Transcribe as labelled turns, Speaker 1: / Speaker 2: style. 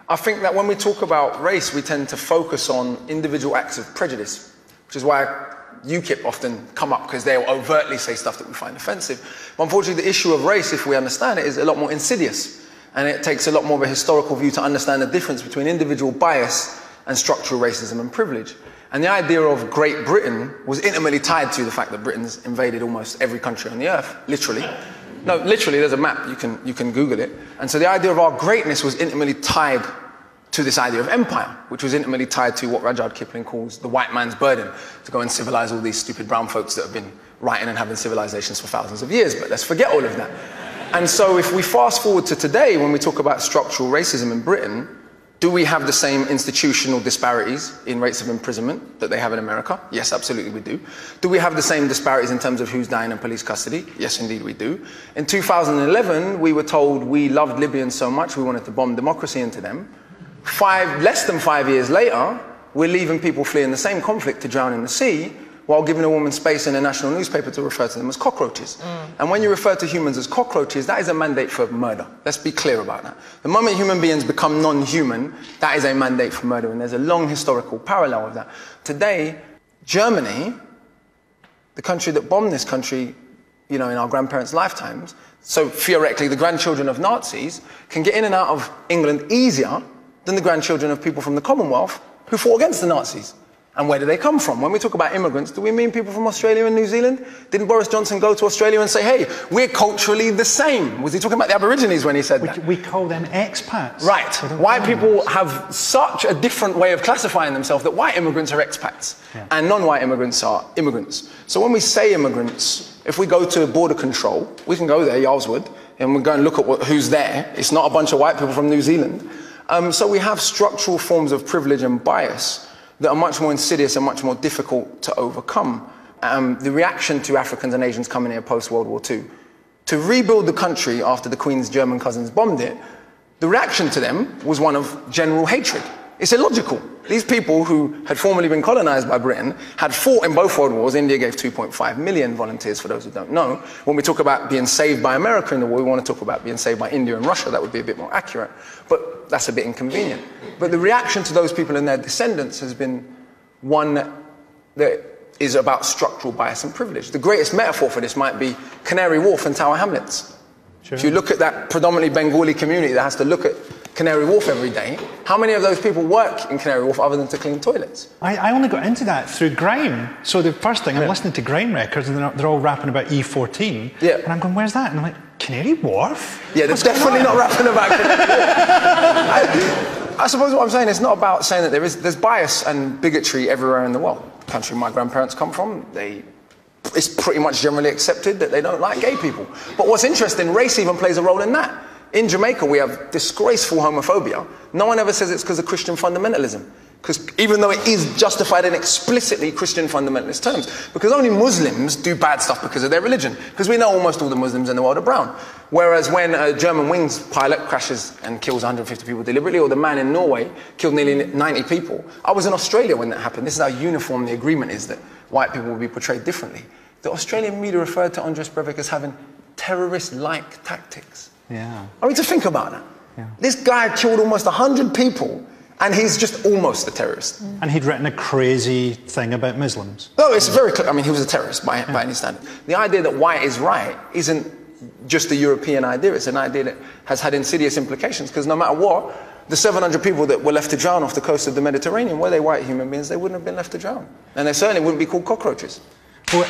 Speaker 1: I think that when we talk about race, we tend to focus on individual acts of prejudice, which is why UKIP often come up, because they'll overtly say stuff that we find offensive. But unfortunately, the issue of race, if we understand it, is a lot more insidious. And it takes a lot more of a historical view to understand the difference between individual bias and structural racism and privilege. And the idea of Great Britain was intimately tied to the fact that Britain's invaded almost every country on the earth, literally. No, literally, there's a map, you can Google it. And so the idea of our greatness was intimately tied to this idea of empire, which was intimately tied to what Rudyard Kipling calls the white man's burden, to go and civilize all these stupid brown folks that have been writing and having civilizations for thousands of years. But let's forget all of that. And so if we fast forward to today, when we talk about structural racism in Britain, do we have the same institutional disparities in rates of imprisonment that they have in America? Yes, absolutely we do. Do we have the same disparities in terms of who's dying in police custody? Yes, indeed we do. In 2011, we were told we loved Libyans so much we wanted to bomb democracy into them. Less than 5 years later, we're leaving people fleeing the same conflict to drown in the sea, while giving a woman space in a national newspaper to refer to them as cockroaches. And when you refer to humans as cockroaches, that is a mandate for murder. Let's be clear about that. The moment human beings become non-human, that is a mandate for murder, and there's a long historical parallel of that. Today, Germany, the country that bombed this country, in our grandparents' lifetimes, so theoretically the grandchildren of Nazis can get in and out of England easier than the grandchildren of people from the Commonwealth who fought against the Nazis. And where do they come from? When we talk about immigrants, do we mean people from Australia and New Zealand? Didn't Boris Johnson go to Australia and say, hey, we're culturally the same? Was he talking about the Aborigines when he said that?
Speaker 2: We call them expats.
Speaker 1: Right. White people have such a different way of classifying themselves that white immigrants are expats and non-white immigrants are immigrants. So when we say immigrants, if we go to border control, we can go there, Yarlswood, and we go and look at who's there. It's not a bunch of white people from New Zealand. So we have structural forms of privilege and bias that are much more insidious and much more difficult to overcome. The reaction to Africans and Asians coming here post-World War II, to rebuild the country after the Queen's German cousins bombed it, the reaction to them was one of general hatred. It's illogical. These people who had formerly been colonized by Britain had fought in both world wars. India gave 2.5 million volunteers, for those who don't know. When we talk about being saved by America in the war, we want to talk about being saved by India and Russia. That would be a bit more accurate. But that's a bit inconvenient. But the reaction to those people and their descendants has been one that is about structural bias and privilege. The greatest metaphor for this might be Canary Wharf and Tower Hamlets. Sure. If you look at that predominantly Bengali community that has to look at Canary Wharf every day, how many of those people work in Canary Wharf other than to clean toilets?
Speaker 2: I only got into that through grime. So the first thing, I'm listening to grime records and they're all rapping about E14.
Speaker 1: Yeah.
Speaker 2: And I'm going, where's that? And I'm like, Canary Wharf?
Speaker 1: Yeah, they're definitely not rapping about I suppose what I'm saying is not about saying that there's bias and bigotry everywhere in the world. The country my grandparents come from, it's pretty much generally accepted that they don't like gay people. But what's interesting, race even plays a role in that. In Jamaica, we have disgraceful homophobia. No one ever says it's because of Christian fundamentalism. Because even though it is justified in explicitly Christian fundamentalist terms, because only Muslims do bad stuff because of their religion. Because we know almost all the Muslims in the world are brown. Whereas when a Germanwings pilot crashes and kills 150 people deliberately, or the man in Norway killed nearly 90 people. I was in Australia when that happened. This is how uniform the agreement is that white people will be portrayed differently. The Australian media referred to Andres Breivik as having terrorist-like tactics.
Speaker 2: Yeah.
Speaker 1: I mean, to think about that. Yeah. This guy killed almost 100 people, and he's just almost a terrorist.
Speaker 2: And he'd written a crazy thing about Muslims.
Speaker 1: No, it's very clear. I mean, he was a terrorist by any standard. The idea that white is right isn't just a European idea. It's an idea that has had insidious implications, because no matter what, the 700 people that were left to drown off the coast of the Mediterranean, were they white human beings, they wouldn't have been left to drown. And they certainly wouldn't be called cockroaches.
Speaker 2: Well,